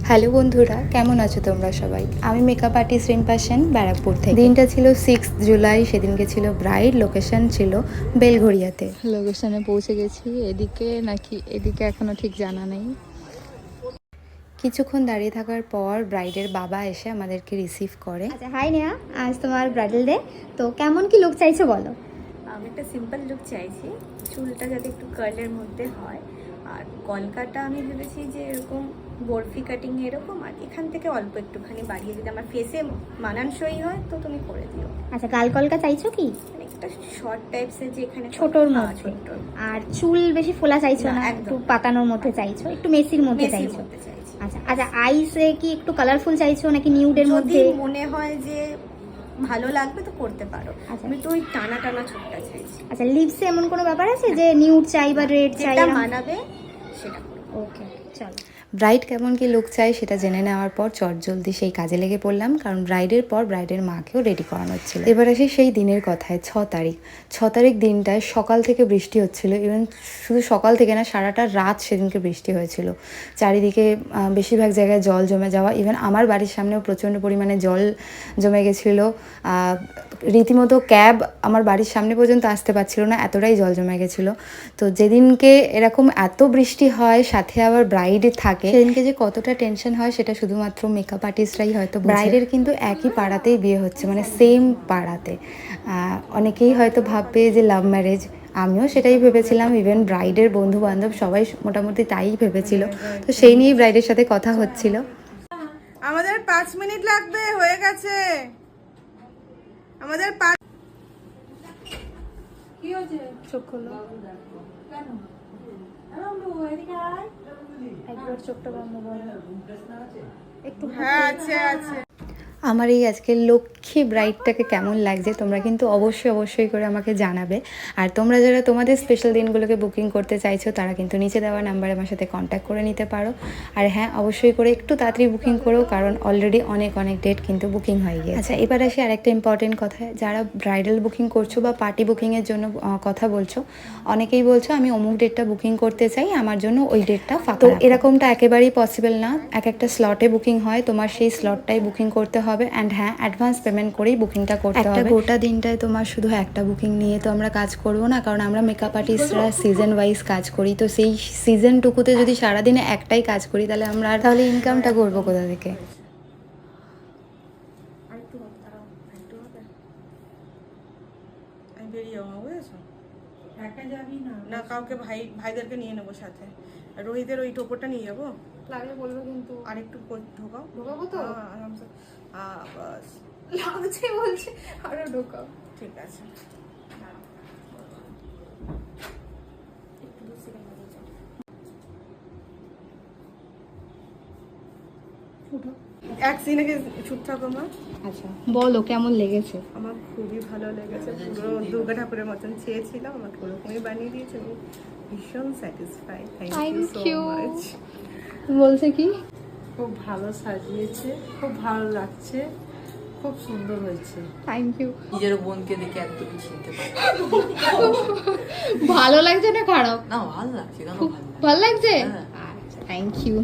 Hello বন্ধুরা, কেমন আছো তোমরা সবাই? আমি মেকআপ আর্টিস্ট রিম্পা সেন, ব্যারাকপুর থেকে। দিনটা ছিল 6 জুলাই, সেদিনকে ছিল ব্রাইড, লোকেশন ছিল বেলঘড়িয়াতে। লোকেশনে পৌঁছে গেছি। এদিকে নাকি এদিকে এখনো ঠিক জানা নেই। কিছুক্ষণ দাঁড়িয়ে থাকার পর ব্রাইডের বাবা এসে আমাদেরকে রিসিভ করে। আচ্ছা, হাই নেহা, আজ তোমার ব্রাইডাল ডে, তো কেমন কি লুক চাইছো বলো? আমি একটা সিম্পল লুক চাইছি, চুলটা যাতে একটু কার্লের মধ্যে হয়, আর কলকাটা আমি ভেবেছি যে এরকম বরফি কাটিং এরকম, আর এখান থেকে অল্প একটুখানি বাড়িয়ে যদি আমার ফেসে মানানসই হয় তো তুমি করে দিও। আচ্ছা, গাল কলকা চাইছো কি? মানে একটা শর্ট টাইপসের যে এখানে ছোটোর মধ্যে? ছোট, আর চুল বেশি ফোলা চাইছো না, একদম একটু পাকানোর মধ্যে চাইছো, একটু মেসির মধ্যে চাইছো? আচ্ছা আচ্ছা, আইসে কি একটু কালারফুল চাইছো নাকি নিউডের মধ্যে? যদি মনে হয় যে ভালো লাগবে তো করতে পারো। আচ্ছা, আমি তো ওই টানা টানা ছোটটা চাইছি। আচ্ছা, লিপসে এমন কোনো ব্যাপার আছে যে নিউড চাই বা রেড চাই? যেটা মানাবে সেটা। ওকে, চলো। ব্রাইড কেমন কি লুক চাই সেটা জেনে নেওয়ার পর চটজলদি সেই কাজে লেগে পড়লাম, কারণ ব্রাইডের পর ব্রাইডের মাকেও রেডি করানো হচ্ছিল। এবার আসি সেই দিনের কথায়, 6 তারিখ দিনটায় সকাল থেকে বৃষ্টি হচ্ছিল। ইভেন শুধু সকাল থেকে না, সারাটা রাত সেদিনকে বৃষ্টি হয়েছিল। চারিদিকে বেশিরভাগ জায়গায় জল জমে যাওয়া, ইভেন আমার বাড়ির সামনেও প্রচণ্ড পরিমাণে জল জমে গেছিলো। রীতিমতো ক্যাব আমার বাড়ির সামনে পর্যন্ত আসতে পারছিল না, এতটাই জল জমে গেছিলো। তো যেদিনকে এরকম এত বৃষ্টি হয়, সাথে আবার ব্রাইড থাকে, সেদিনকে যে কতটা টেনশন হয় সেটা শুধুমাত্র মেকআপ আর্টিস্টরাই হয়তো। ব্রাইডের কিন্তু একই পাড়াতেই বিয়ে হচ্ছে, মানে সেম পাড়াতে। অনেকেই হয়তো ভাববে যে লাভ ম্যারেজ, আমিও সেটাই ভেবেছিলাম। ইভেন ব্রাইডের বন্ধু বান্ধব সবাই মোটামুটি তাই ভেবেছিল। তো সেই নিয়েই ব্রাইডের সাথে কথা হচ্ছিল। আমাদের 5 মিনিট লাগবে, হয়ে গেছে আমাদের। কি হয়েছে? চোখ খোলো, একবার চোখটা বন্ধ করো একটু। হ্যাঁ, আছে আছে। আমার এই আজকের লক্ষ্মী ব্রাইডটাকে কেমন লাগছে তোমরা কিন্তু অবশ্যই করে আমাকে জানাবে। আর তোমরা যারা তোমাদের স্পেশাল দিনগুলোকে বুকিং করতে চাইছো, তারা কিন্তু নিচে দেওয়া নাম্বারে আমার সাথে কন্ট্যাক্ট করে নিতে পারো। আর হ্যাঁ, অবশ্যই করে একটু তাড়াতাড়ি বুকিং করো, কারণ অলরেডি অনেক ডেট কিন্তু বুকিং হয়ে গিয়েছে। আচ্ছা, এবার আসি আরেকটা ইম্পর্টেন্ট কথা। যারা ব্রাইডাল বুকিং করছো বা পার্টি বুকিংয়ের জন্য কথা বলছো, অনেকেই বলছো আমি অমুক ডেটটা বুকিং করতে চাই, আমার জন্য ওই ডেটটা ফাঁকা। তো এরকমটা একেবারেই পসিবল না। একটা স্লটে বুকিং হয়, তোমার সেই স্লটটাই বুকিং করতে হবে। অ্যান্ড হ্যাঁ, অ্যাডভান্স পেমেন্ট করেই বুকিংটা করতে হবে। গোটা দিনটায় তোমার শুধু একটা বুকিং নিয়ে তো আমরা কাজ করব না, কারণ আমরা মেকআপ আর্টিস্টরা সিজন ওয়াইজ কাজ করি। তো সেই সিজনটুকুতে যদি সারাদিনে একটাই কাজ করি, তাহলে ইনকামটা করবো কোথা থেকে? আমি বেরিয়ে যাবো, বুঝেছো? একা যাবি না? না, কাউকে ভাইদেরকে নিয়ে নেবো সাথে। রোহিতের ওই টোপরটা নিয়ে যাবো, লাগলে বলবো কিন্তু। আর একটু ঢোকাবো তো? আরামসে। বাস, লাগছে বলছে, আরো ঢোকাও। ঠিক আছে। এক সিনেকে চুপ থাকো মা। আচ্ছা, বলো কেমন লেগেছে? আমার খুবই ভালো লেগেছে, পুরো দুর্গা ঠাকুরের মতন চেয়েছিলাম, আমাকে ওরকমই বানিয়ে দিয়েছে। আমি ভীষণ satisfy. Thank you so much. বলছে কি? খুব ভালো সাজিয়েছে, খুব ভালো লাগছে, খুব সুন্দর হয়েছে। Thank you. নিজের বোনকে দেখে একদমই চিনতে পারি। ভালো লাগছে না খারাপ? না, ভালো লাগছে, কেন? ভালো লাগছে। হ্যাঁ। আচ্ছা, থ্যাংক ইউ।